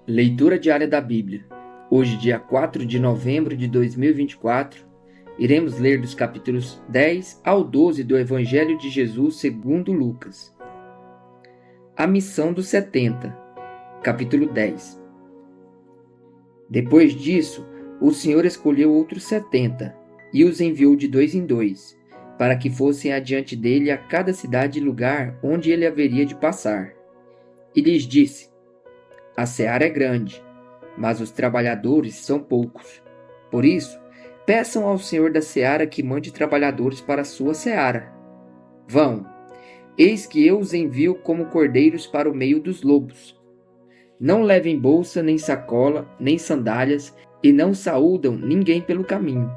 Leitura diária da Bíblia. Hoje, dia 4 de novembro de 2024, iremos ler dos capítulos 10 ao 12 do Evangelho de Jesus segundo Lucas. A missão dos 70, capítulo 10. Depois disso, o Senhor escolheu outros 70 e os enviou de 2 em 2, para que fossem adiante dele a cada cidade e lugar onde ele haveria de passar. E lhes disse: a seara é grande, mas os trabalhadores são poucos. Por isso, peçam ao Senhor da seara que mande trabalhadores para a sua seara. Vão, eis que eu os envio como cordeiros para o meio dos lobos. Não levem bolsa, nem sacola, nem sandálias, e não saúdam ninguém pelo caminho.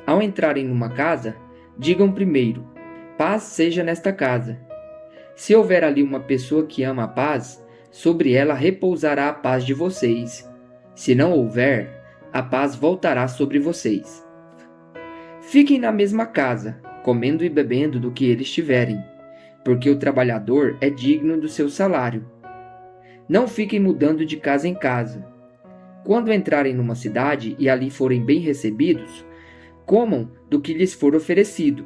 Ao entrarem numa casa, digam primeiro: paz seja nesta casa. Se houver ali uma pessoa que ama a paz, sobre ela repousará a paz de vocês. Se não houver, a paz voltará sobre vocês. Fiquem na mesma casa, comendo e bebendo do que eles tiverem, porque o trabalhador é digno do seu salário. Não fiquem mudando de casa em casa. Quando entrarem numa cidade e ali forem bem recebidos, comam do que lhes for oferecido.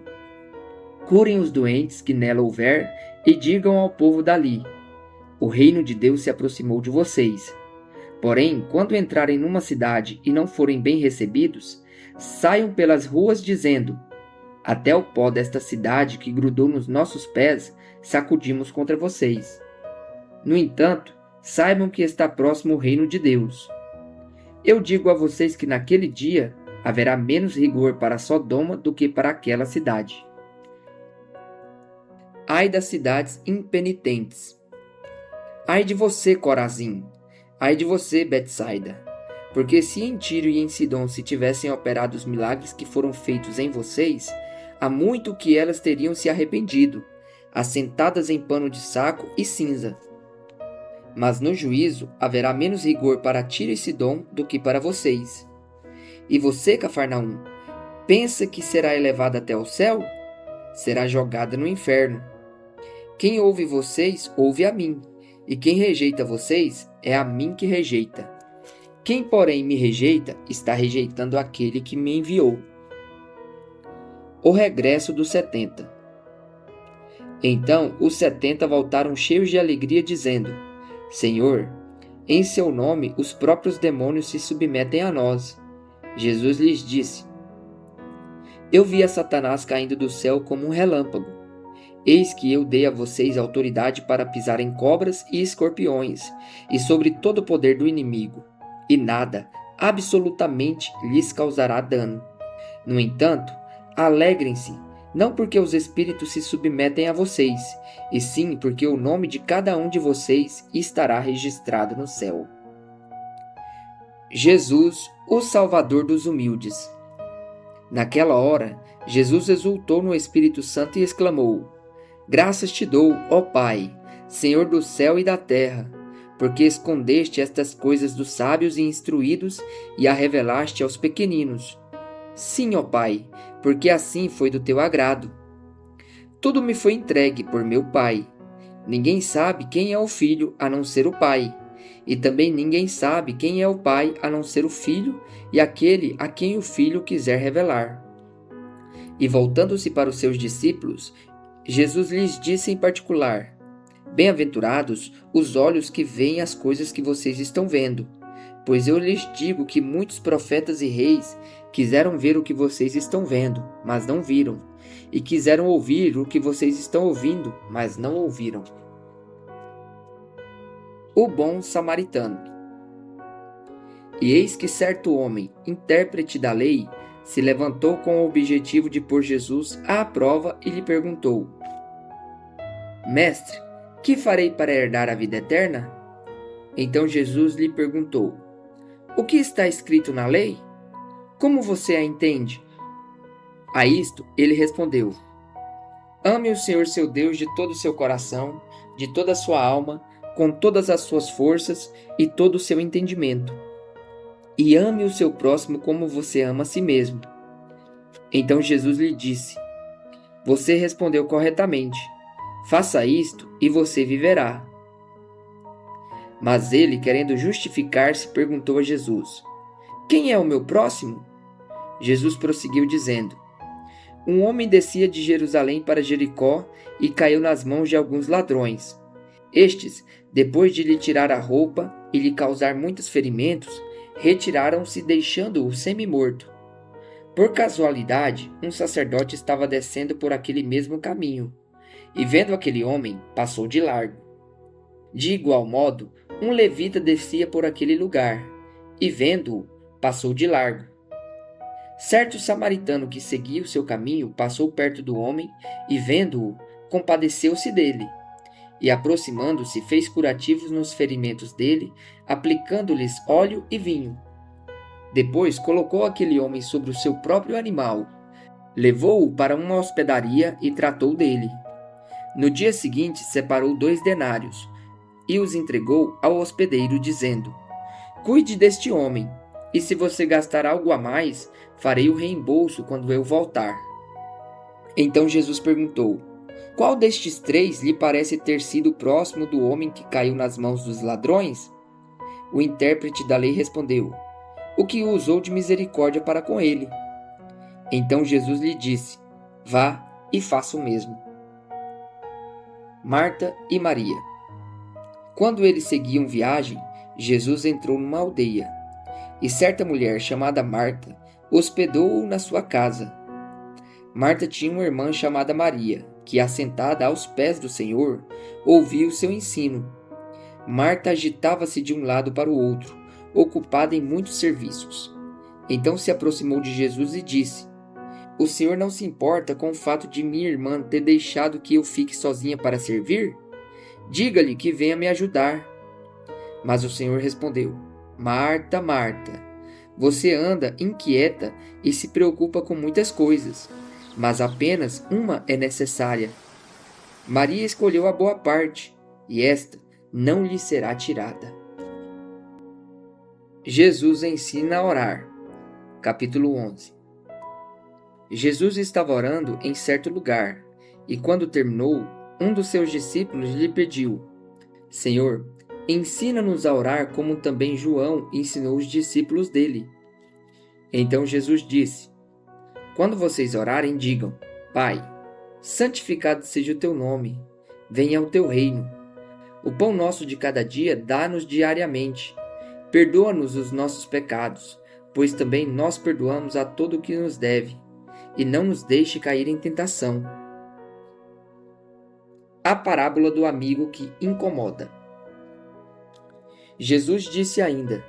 Curem os doentes que nela houver e digam ao povo dali: o reino de Deus se aproximou de vocês. Porém, quando entrarem numa cidade e não forem bem recebidos, saiam pelas ruas dizendo: até o pó desta cidade que grudou nos nossos pés sacudimos contra vocês. No entanto, saibam que está próximo o reino de Deus. Eu digo a vocês que naquele dia haverá menos rigor para Sodoma do que para aquela cidade. Ai das cidades impenitentes! Ai de você, Corazim! Ai de você, Betsaida! Porque se em Tiro e em Sidom se tivessem operado os milagres que foram feitos em vocês, há muito que elas teriam se arrependido, assentadas em pano de saco e cinza. Mas no juízo haverá menos rigor para Tiro e Sidom do que para vocês. E você, Cafarnaum, pensa que será elevada até o céu? Será jogada no inferno. Quem ouve vocês, ouve a mim. E quem rejeita vocês, é a mim que rejeita. Quem, porém, me rejeita, está rejeitando aquele que me enviou. O regresso dos 70. Então os 70 voltaram cheios de alegria, dizendo: Senhor, em seu nome os próprios demônios se submetem a nós. Jesus lhes disse: eu vi a Satanás caindo do céu como um relâmpago. Eis que eu dei a vocês autoridade para pisar em cobras e escorpiões, e sobre todo o poder do inimigo, e nada, absolutamente, lhes causará dano. No entanto, alegrem-se, não porque os espíritos se submetem a vocês, e sim porque o nome de cada um de vocês estará registrado no céu. Jesus, o Salvador dos humildes. Naquela hora, Jesus exultou no Espírito Santo e exclamou: graças te dou, ó Pai, Senhor do céu e da terra, porque escondeste estas coisas dos sábios e instruídos e a revelaste aos pequeninos. Sim, ó Pai, porque assim foi do teu agrado. Tudo me foi entregue por meu Pai. Ninguém sabe quem é o Filho a não ser o Pai, e também ninguém sabe quem é o Pai a não ser o Filho e aquele a quem o Filho quiser revelar. E voltando-se para os seus discípulos, Jesus lhes disse em particular: bem-aventurados os olhos que veem as coisas que vocês estão vendo, pois eu lhes digo que muitos profetas e reis quiseram ver o que vocês estão vendo, mas não viram, e quiseram ouvir o que vocês estão ouvindo, mas não ouviram. O bom samaritano. E eis que certo homem, intérprete da lei, se levantou com o objetivo de pôr Jesus à prova e lhe perguntou: Mestre, que farei para herdar a vida eterna? Então Jesus lhe perguntou: o que está escrito na lei? Como você a entende? A isto ele respondeu: ame o Senhor seu Deus de todo o seu coração, de toda a sua alma, com todas as suas forças e todo o seu entendimento. E ame o seu próximo como você ama a si mesmo. Então Jesus lhe disse: você respondeu corretamente. Faça isto e você viverá. Mas ele, querendo justificar-se, perguntou a Jesus: Quem é o meu próximo? Jesus prosseguiu dizendo: Um homem descia de Jerusalém para Jericó e caiu nas mãos de alguns ladrões. Estes, depois de lhe tirar a roupa e lhe causar muitos ferimentos, retiraram-se, deixando-o semi-morto. Por casualidade, um sacerdote estava descendo por aquele mesmo caminho, e vendo aquele homem, passou de largo. De igual modo, um levita descia por aquele lugar, e vendo-o, passou de largo. Certo samaritano que seguia o seu caminho passou perto do homem e, vendo-o, compadeceu-se dele. E, aproximando-se, fez curativos nos ferimentos dele, aplicando-lhes óleo e vinho. Depois colocou aquele homem sobre o seu próprio animal, levou-o para uma hospedaria e tratou dele. No dia seguinte, separou 2 denários e os entregou ao hospedeiro, dizendo: Cuide deste homem, e se você gastar algo a mais, farei o reembolso quando eu voltar. Então Jesus perguntou: Qual destes 3 lhe parece ter sido próximo do homem que caiu nas mãos dos ladrões? O intérprete da lei respondeu: O que usou de misericórdia para com ele. Então Jesus lhe disse: Vá e faça o mesmo. Marta e Maria. Quando eles seguiam viagem, Jesus entrou numa aldeia, e certa mulher chamada Marta hospedou-o na sua casa. Marta tinha uma irmã chamada Maria, que, assentada aos pés do Senhor, ouvia o seu ensino. Marta agitava-se de um lado para o outro, ocupada em muitos serviços. Então se aproximou de Jesus e disse: O Senhor não se importa com o fato de minha irmã ter deixado que eu fique sozinha para servir? Diga-lhe que venha me ajudar. Mas o Senhor respondeu: Marta, Marta, você anda inquieta e se preocupa com muitas coisas, mas apenas uma é necessária. Maria escolheu a boa parte, e esta não lhe será tirada. Jesus ensina a orar. Capítulo 11. Jesus estava orando em certo lugar, e quando terminou, um dos seus discípulos lhe pediu: Senhor, ensina-nos a orar como também João ensinou os discípulos dele. Então Jesus disse: Quando vocês orarem, digam: Pai, santificado seja o teu nome, venha o teu reino. O pão nosso de cada dia dá-nos diariamente. Perdoa-nos os nossos pecados, pois também nós perdoamos a todo o que nos deve, e não nos deixe cair em tentação. A parábola do amigo que incomoda. Jesus disse ainda: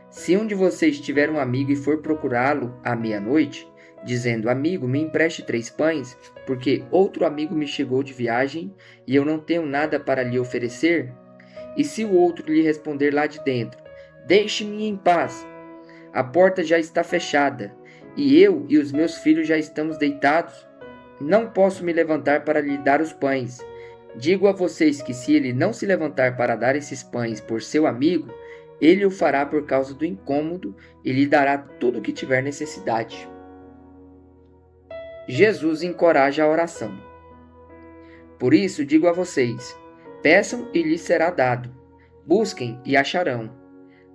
Se um de vocês tiver um amigo e for procurá-lo à meia-noite, dizendo: Amigo, me empreste 3 pães, porque outro amigo me chegou de viagem e eu não tenho nada para lhe oferecer? E se o outro lhe responder lá de dentro: Deixe-me em paz, a porta já está fechada, e eu e os meus filhos já estamos deitados, não posso me levantar para lhe dar os pães. Digo a vocês que se ele não se levantar para dar esses pães por seu amigo, ele o fará por causa do incômodo e lhe dará tudo o que tiver necessidade. Jesus encoraja a oração. Por isso digo a vocês: peçam e lhes será dado, busquem e acharão,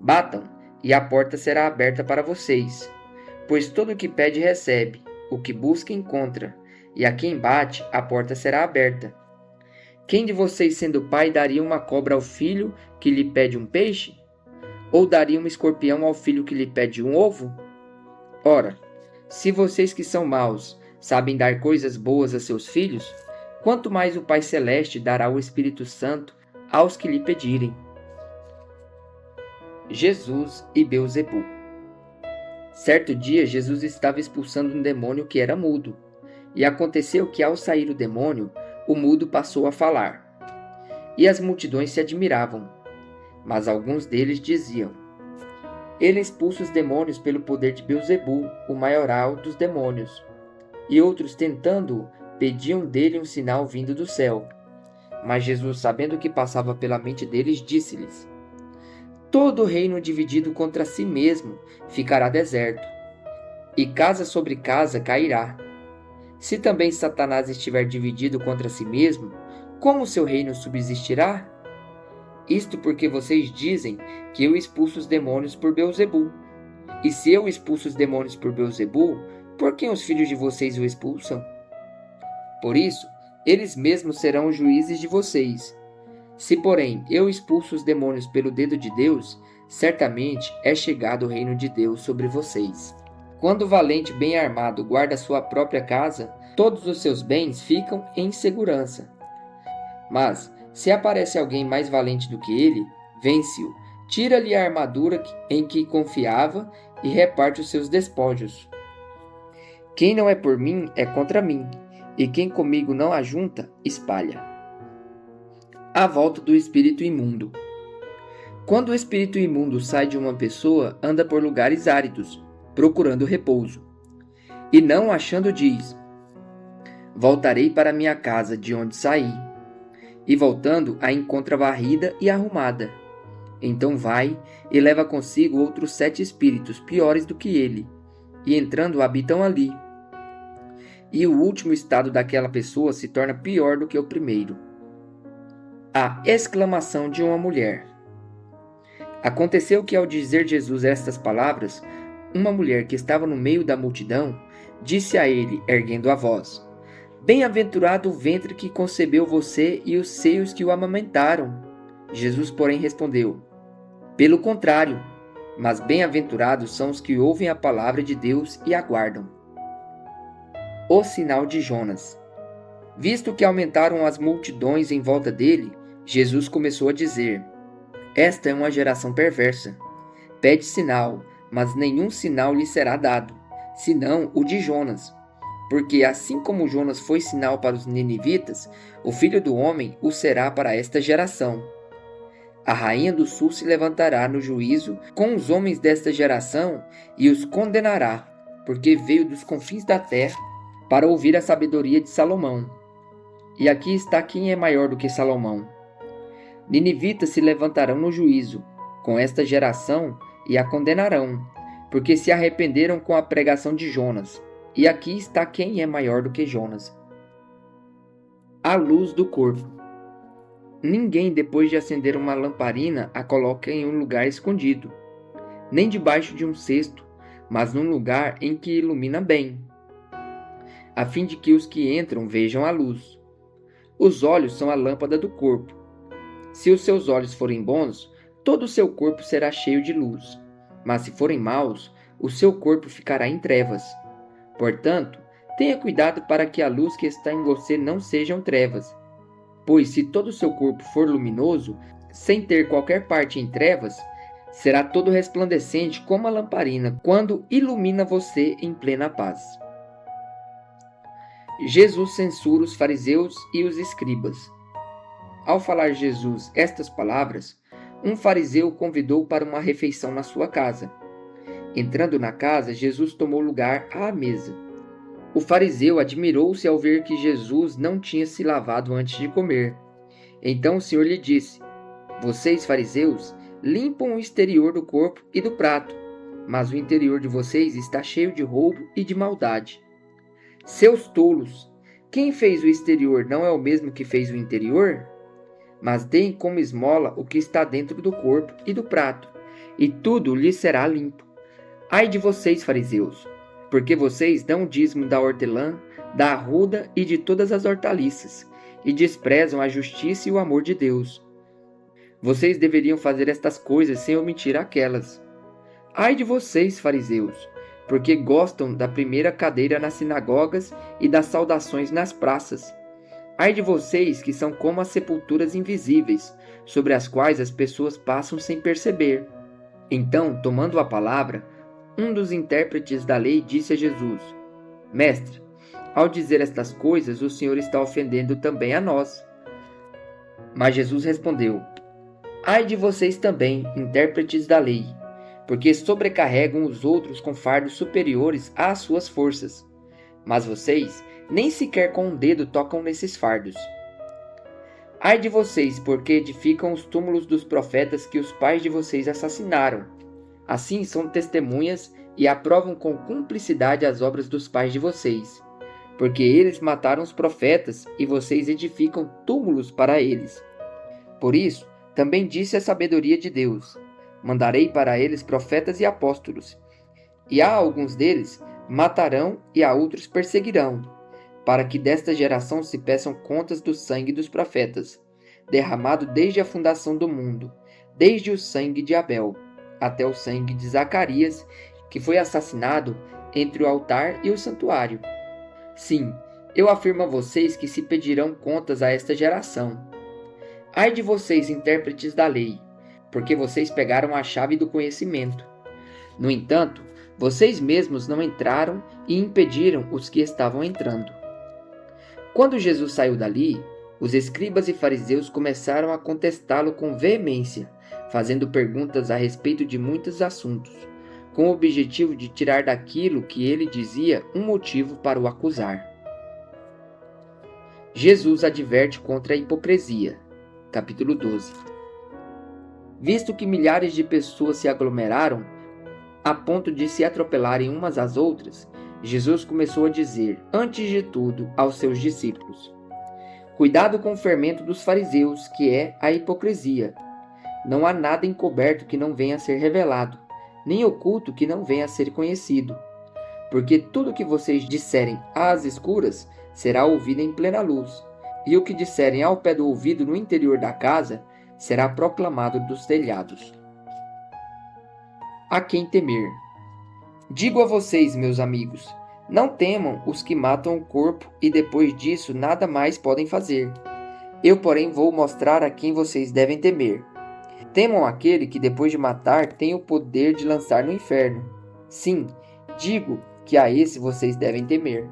batam e a porta será aberta para vocês. Pois todo o que pede recebe, o que busca encontra, e a quem bate a porta será aberta. Quem de vocês, sendo pai, daria uma cobra ao filho que lhe pede um peixe? Ou daria um escorpião ao filho que lhe pede um ovo? Ora, se vocês que são maus sabem dar coisas boas a seus filhos, quanto mais o Pai Celeste dará o Espírito Santo aos que lhe pedirem. Jesus e Beelzebul. Certo dia, Jesus estava expulsando um demônio que era mudo, e aconteceu que, ao sair o demônio, o mudo passou a falar. E as multidões se admiravam, mas alguns deles diziam: Ele expulsa os demônios pelo poder de Beelzebul, o maioral dos demônios. E outros, tentando-o, pediam dele um sinal vindo do céu. Mas Jesus, sabendo o que passava pela mente deles, disse-lhes: Todo reino dividido contra si mesmo ficará deserto, e casa sobre casa cairá. Se também Satanás estiver dividido contra si mesmo, como seu reino subsistirá? Isto porque vocês dizem que eu expulso os demônios por Beelzebul. E se eu expulso os demônios por Beelzebul, por quem os filhos de vocês o expulsam? Por isso, eles mesmos serão os juízes de vocês. Se, porém, eu expulso os demônios pelo dedo de Deus, certamente é chegado o reino de Deus sobre vocês. Quando o valente bem armado guarda sua própria casa, todos os seus bens ficam em segurança. Mas, se aparece alguém mais valente do que ele, vence-o, tira-lhe a armadura em que confiava e reparte os seus despojos. Quem não é por mim é contra mim, e quem comigo não ajunta, espalha. A volta do espírito imundo. Quando o espírito imundo sai de uma pessoa, anda por lugares áridos, procurando repouso. E não achando diz: voltarei para minha casa de onde saí. E voltando, a encontra varrida e arrumada. Então vai e leva consigo outros 7 espíritos piores do que ele, e entrando habitam ali. E o último estado daquela pessoa se torna pior do que o primeiro. A exclamação de uma mulher. Aconteceu que, ao dizer Jesus estas palavras, uma mulher que estava no meio da multidão disse a ele, erguendo a voz: bem-aventurado o ventre que concebeu você e os seios que o amamentaram. Jesus, porém, respondeu: pelo contrário, mas bem-aventurados são os que ouvem a palavra de Deus e aguardam. O sinal de Jonas. Visto que aumentaram as multidões em volta dele, Jesus começou a dizer: esta é uma geração perversa. Pede sinal, mas nenhum sinal lhe será dado, senão o de Jonas. Porque assim como Jonas foi sinal para os ninivitas, o Filho do Homem o será para esta geração. A rainha do sul se levantará no juízo com os homens desta geração e os condenará, porque veio dos confins da terra para ouvir a sabedoria de Salomão. E aqui está quem é maior do que Salomão. Ninivitas se levantarão no juízo com esta geração e a condenarão, porque se arrependeram com a pregação de Jonas. E aqui está quem é maior do que Jonas. A luz do corpo. Ninguém, depois de acender uma lamparina, a coloca em um lugar escondido, nem debaixo de um cesto, mas num lugar em que ilumina bem, a fim de que os que entram vejam a luz. Os olhos são a lâmpada do corpo. Se os seus olhos forem bons, todo o seu corpo será cheio de luz. Mas se forem maus, o seu corpo ficará em trevas. Portanto, tenha cuidado para que a luz que está em você não sejam trevas. Pois se todo o seu corpo for luminoso, sem ter qualquer parte em trevas, será todo resplandecente como a lamparina, quando ilumina você em plena paz. Jesus censura os fariseus e os escribas. Ao falar Jesus estas palavras, um fariseu o convidou para uma refeição na sua casa. Entrando na casa, Jesus tomou lugar à mesa. O fariseu admirou-se ao ver que Jesus não tinha se lavado antes de comer. Então o Senhor lhe disse: vocês, fariseus, limpam o exterior do corpo e do prato, mas o interior de vocês está cheio de roubo e de maldade. Seus tolos! Quem fez o exterior não é o mesmo que fez o interior? Mas deem como esmola o que está dentro do corpo e do prato, e tudo lhes será limpo. Ai de vocês, fariseus! Porque vocês dão o dízimo da hortelã, da arruda e de todas as hortaliças, e desprezam a justiça e o amor de Deus. Vocês deveriam fazer estas coisas sem omitir aquelas. Ai de vocês, fariseus! Porque gostam da primeira cadeira nas sinagogas e das saudações nas praças. Ai de vocês que são como as sepulturas invisíveis, sobre as quais as pessoas passam sem perceber. Então, tomando a palavra, um dos intérpretes da lei disse a Jesus: Mestre, ao dizer estas coisas, o Senhor está ofendendo também a nós. Mas Jesus respondeu: Ai de vocês também, intérpretes da lei, porque sobrecarregam os outros com fardos superiores às suas forças. Mas vocês nem sequer com um dedo tocam nesses fardos. Ai de vocês, porque edificam os túmulos dos profetas que os pais de vocês assassinaram. Assim são testemunhas e aprovam com cumplicidade as obras dos pais de vocês. Porque eles mataram os profetas e vocês edificam túmulos para eles. Por isso, Também disse a sabedoria de Deus: mandarei para eles profetas e apóstolos, e a alguns deles matarão e a outros perseguirão, para que desta geração se peçam contas do sangue dos profetas, derramado desde a fundação do mundo, desde o sangue de Abel até o sangue de Zacarias, que foi assassinado entre o altar e o santuário. Sim, eu afirmo a vocês que se pedirão contas a esta geração. Ai de vocês, intérpretes da lei, porque vocês pegaram a chave do conhecimento. No entanto, vocês mesmos não entraram e impediram os que estavam entrando. Quando Jesus saiu dali, os escribas e fariseus começaram a contestá-lo com veemência, fazendo perguntas a respeito de muitos assuntos, com o objetivo de tirar daquilo que ele dizia um motivo para o acusar. Jesus adverte contra a hipocrisia. Capítulo 12. Visto que milhares de pessoas se aglomeraram a ponto de se atropelarem umas às outras, Jesus começou a dizer, antes de tudo, aos seus discípulos: cuidado com o fermento dos fariseus, que é a hipocrisia. Não há nada encoberto que não venha a ser revelado, nem oculto que não venha a ser conhecido. Porque tudo o que vocês disserem às escuras será ouvido em plena luz, e o que disserem ao pé do ouvido no interior da casa será proclamado dos telhados. A quem temer? Digo a vocês, meus amigos, não temam os que matam o corpo e depois disso nada mais podem fazer. Eu, porém, vou mostrar a quem vocês devem temer. Temam aquele que depois de matar tem o poder de lançar no inferno. Sim, digo que a esse vocês devem temer.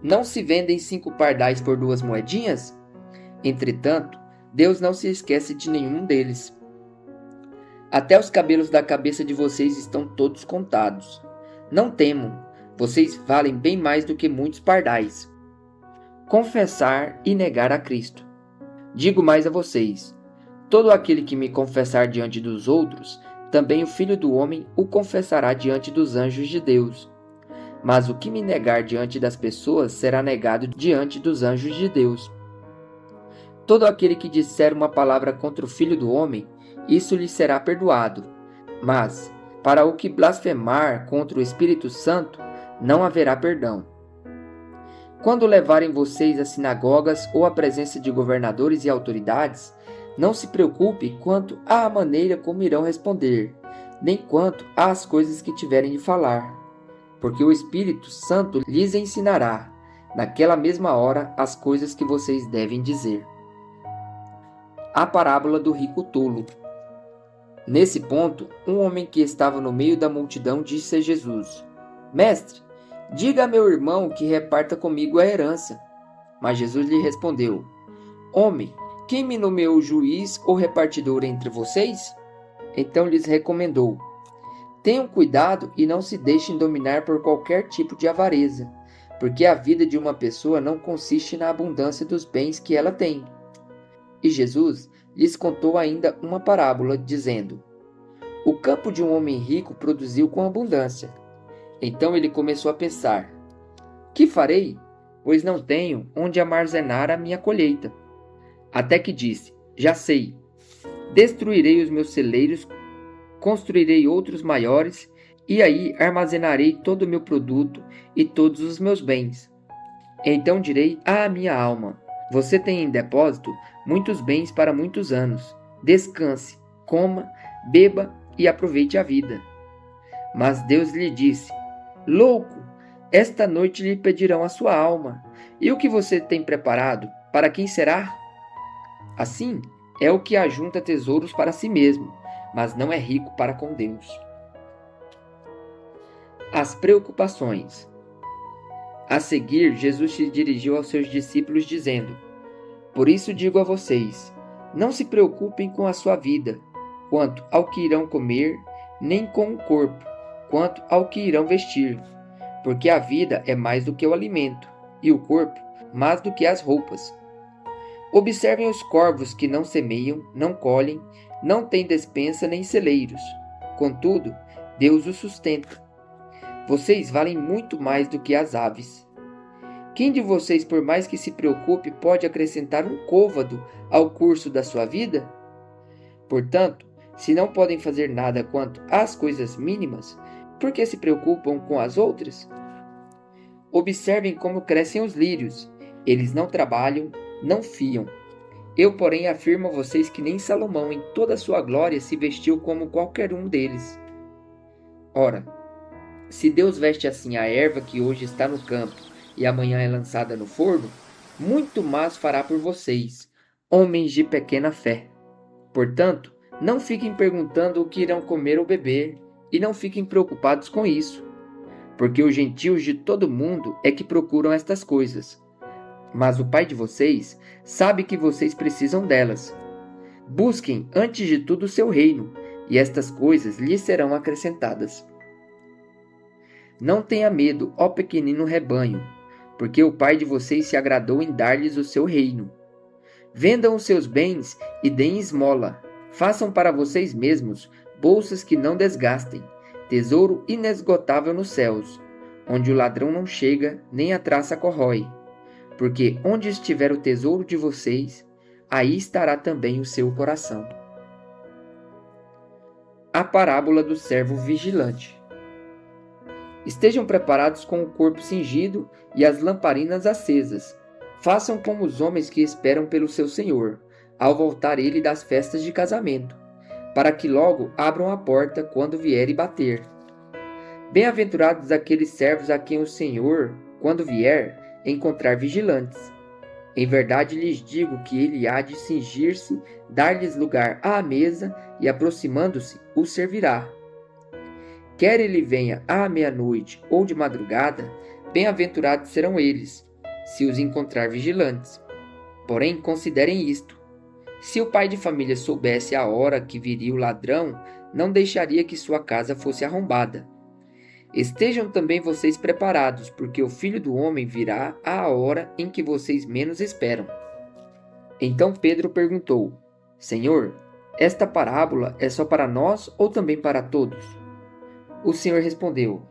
Não se vendem 5 pardais por 2 moedinhas? Entretanto, Deus não se esquece de nenhum deles. Até os cabelos da cabeça de vocês estão todos contados. Não temam, vocês valem bem mais do que muitos pardais. Confessar e negar a Cristo. Digo mais a vocês: todo aquele que me confessar diante dos outros, também o Filho do Homem o confessará diante dos anjos de Deus. Mas o que me negar diante das pessoas será negado diante dos anjos de Deus. Todo aquele que disser uma palavra contra o Filho do Homem, isso lhe será perdoado. Mas, para o que blasfemar contra o Espírito Santo, não haverá perdão. Quando levarem vocês às sinagogas ou à presença de governadores e autoridades, não se preocupe quanto à maneira como irão responder, nem quanto às coisas que tiverem de falar, porque o Espírito Santo lhes ensinará, naquela mesma hora, as coisas que vocês devem dizer. A parábola do rico tolo. Nesse ponto, um homem que estava no meio da multidão disse a Jesus: Mestre, diga a meu irmão que reparta comigo a herança. Mas Jesus lhe respondeu: Homem, quem me nomeou juiz ou repartidor entre vocês? Então lhes recomendou: tenham cuidado e não se deixem dominar por qualquer tipo de avareza, porque a vida de uma pessoa não consiste na abundância dos bens que ela tem. E Jesus lhes contou ainda uma parábola, dizendo: o campo de um homem rico produziu com abundância. Então ele começou a pensar: que farei? Pois não tenho onde armazenar a minha colheita. Até que disse: já sei, destruirei os meus celeiros, construirei outros maiores, e aí armazenarei todo o meu produto e todos os meus bens. Então direi à minha alma: você tem em depósito muitos bens para muitos anos. Descanse, coma, beba e aproveite a vida. Mas Deus lhe disse: louco, esta noite lhe pedirão a sua alma. E o que você tem preparado, para quem será? Assim é o que ajunta tesouros para si mesmo, mas não é rico para com Deus. As preocupações. A seguir, Jesus se dirigiu aos seus discípulos dizendo: por isso digo a vocês, não se preocupem com a sua vida, quanto ao que irão comer, nem com o corpo, quanto ao que irão vestir. Porque a vida é mais do que o alimento, e o corpo mais do que as roupas. Observem os corvos que não semeiam, não colhem, não têm despensa nem celeiros. Contudo, Deus os sustenta. Vocês valem muito mais do que as aves. Quem de vocês, por mais que se preocupe, pode acrescentar um côvado ao curso da sua vida? Portanto, se não podem fazer nada quanto às coisas mínimas, por que se preocupam com as outras? Observem como crescem os lírios. Eles não trabalham, não fiam. Eu, porém, afirmo a vocês que nem Salomão, em toda a sua glória, se vestiu como qualquer um deles. Ora, se Deus veste assim a erva que hoje está no campo e amanhã é lançada no forno, muito mais fará por vocês, homens de pequena fé. Portanto, não fiquem perguntando o que irão comer ou beber, e não fiquem preocupados com isso, porque os gentios de todo mundo é que procuram estas coisas. Mas o Pai de vocês sabe que vocês precisam delas. Busquem antes de tudo o seu reino, e estas coisas lhes serão acrescentadas. Não tenha medo, ó pequenino rebanho, porque o Pai de vocês se agradou em dar-lhes o seu reino. Vendam os seus bens e deem esmola. Façam para vocês mesmos bolsas que não desgastem, tesouro inesgotável nos céus, onde o ladrão não chega, nem a traça corrói. Porque onde estiver o tesouro de vocês, aí estará também o seu coração. A parábola do servo vigilante. Estejam preparados com o corpo cingido e as lamparinas acesas. Façam como os homens que esperam pelo seu Senhor, ao voltar ele das festas de casamento, para que logo abram a porta quando vier e bater. Bem-aventurados aqueles servos a quem o Senhor, quando vier, encontrar vigilantes. Em verdade lhes digo que ele há de cingir-se, dar-lhes lugar à mesa e, aproximando-se, os servirá. Quer ele venha à meia-noite ou de madrugada, bem-aventurados serão eles, se os encontrar vigilantes. Porém, considerem isto: se o pai de família soubesse a hora que viria o ladrão, não deixaria que sua casa fosse arrombada. Estejam também vocês preparados, porque o Filho do Homem virá à hora em que vocês menos esperam. Então Pedro perguntou: Senhor, esta parábola é só para nós ou também para todos? O Senhor respondeu: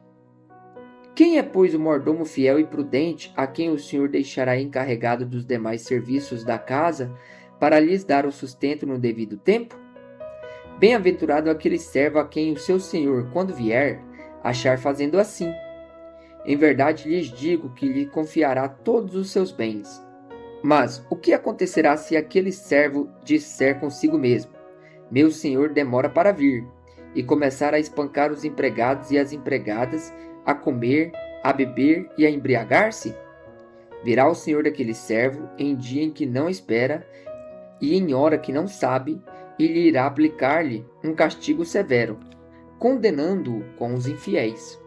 Quem é, pois, o mordomo fiel e prudente, a quem o Senhor deixará encarregado dos demais serviços da casa, para lhes dar o sustento no devido tempo? Bem-aventurado aquele servo a quem o seu Senhor, quando vier, achar fazendo assim. Em verdade lhes digo que lhe confiará todos os seus bens. Mas o que acontecerá se aquele servo disser consigo mesmo: Meu senhor demora para vir, e começar a espancar os empregados e as empregadas, a comer, a beber e a embriagar-se? Virá o senhor daquele servo em dia em que não espera e em hora que não sabe, e lhe irá aplicar-lhe um castigo severo, condenando-o com os infiéis.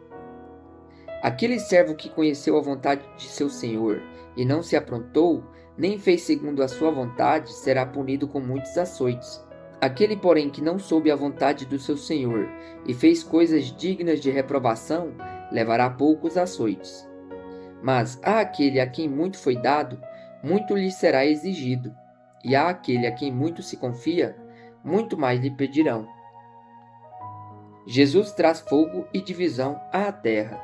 Aquele servo que conheceu a vontade de seu senhor e não se aprontou, nem fez segundo a sua vontade, será punido com muitos açoites. Aquele, porém, que não soube a vontade do seu senhor e fez coisas dignas de reprovação, levará poucos açoites. Mas a aquele a quem muito foi dado, muito lhe será exigido, e a aquele a quem muito se confia, muito mais lhe pedirão. Jesus traz fogo e divisão à terra.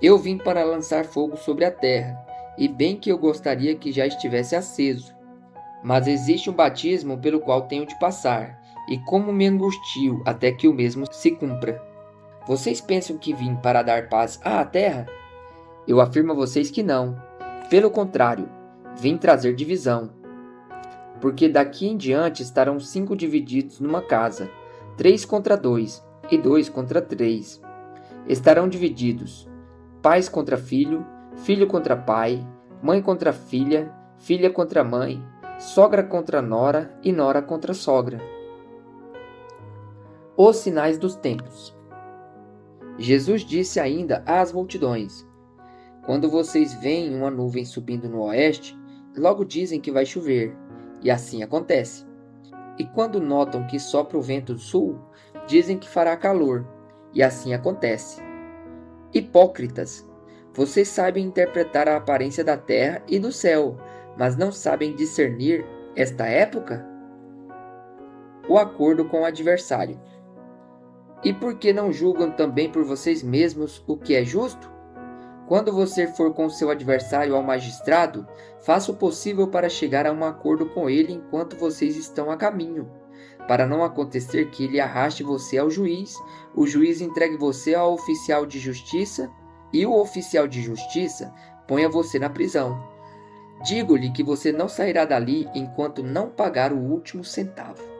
Eu vim para lançar fogo sobre a terra, e bem que eu gostaria que já estivesse aceso. Mas existe um batismo pelo qual tenho de passar, e como me angustio até que o mesmo se cumpra. Vocês pensam que vim para dar paz à terra? Eu afirmo a vocês que não. Pelo contrário, vim trazer divisão. Porque daqui em diante estarão 5 divididos numa casa, 3 contra 2 e 2 contra 3. Estarão divididos: pais contra filho, filho contra pai, mãe contra filha, filha contra mãe, sogra contra nora e nora contra sogra. Os sinais dos tempos. Jesus disse ainda às multidões: Quando vocês veem uma nuvem subindo no oeste, logo dizem que vai chover, e assim acontece. E quando notam que sopra o vento do sul, dizem que fará calor, e assim acontece. Hipócritas! Vocês sabem interpretar a aparência da terra e do céu, mas não sabem discernir esta época? O acordo com o adversário. E por que não julgam também por vocês mesmos o que é justo? Quando você for com seu adversário ao magistrado, faça o possível para chegar a um acordo com ele enquanto vocês estão a caminho. para não acontecer que ele arraste você ao juiz, o juiz entregue você ao oficial de justiça e o oficial de justiça ponha você na prisão. Digo-lhe que você não sairá dali enquanto não pagar o último centavo.